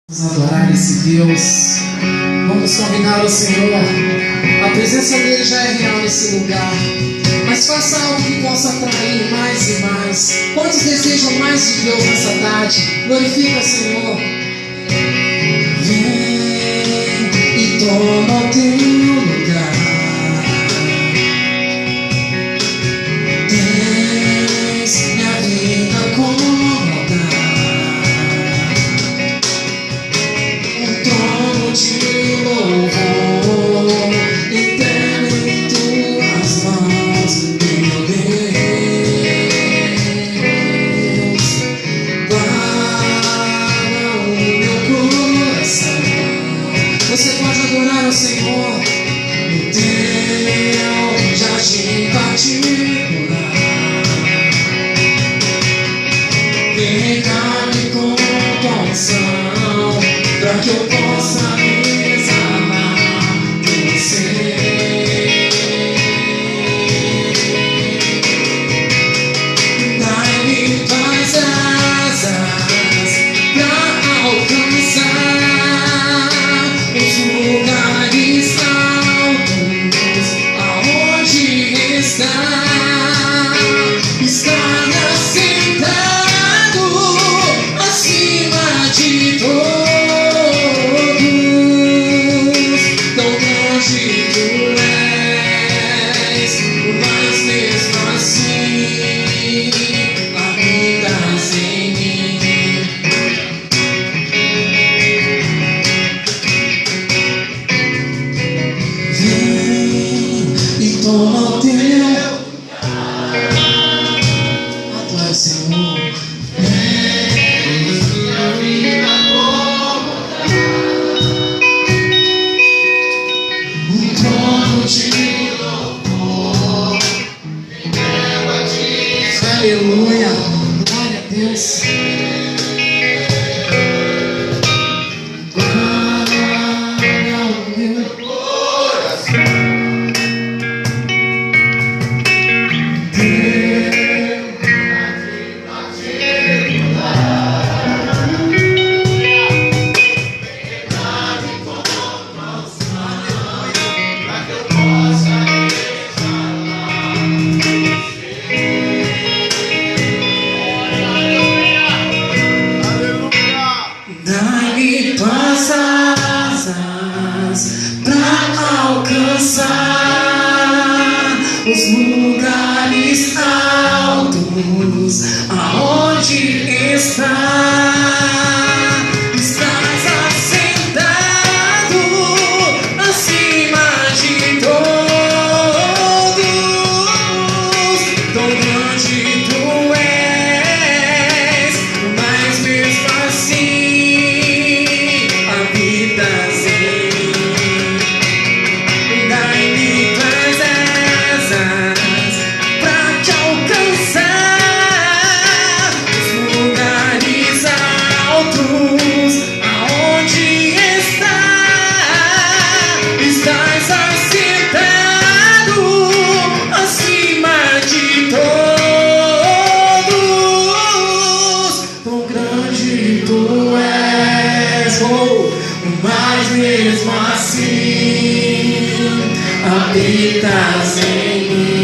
Vamos adorar esse Deus. Vamos convidar o Senhor. A presença dele já é real nesse lugar. Mas faça algo que possa atrair mais e mais. Quantos desejam mais de Deus nessa tarde? Glorifica o Senhor. Vem e toma o teu lugar. Tens minha vida comandar. Um trono de louvor eterno em tuas mãos, meu Deus. Guarda o meu coração. Você pode adorar o Senhor no teu jardim particular. Derrame com tua unção, pra que eu possa exalar você. Dai-me tuas asas pra alcançar os lugares altos, aonde está assentado acima de todos. Tão grande tu és, mas mesmo assim habitas em mim. Vem e toma o teu. Adore o Senhor. Um trono de louvor, aleluia, glória a Deus. Guarda o meu coração. Dai-me tuas asas pra alcançar os lugares altos, aonde estás assentado acima de todos. Tão grande tu és, mas mesmo assim habitas em mim. Dai-me tuas asas pra te alcançar os lugares altos, aonde estás assentado acima de todos. Tão grande tu és, mas mesmo assim habitas em mim.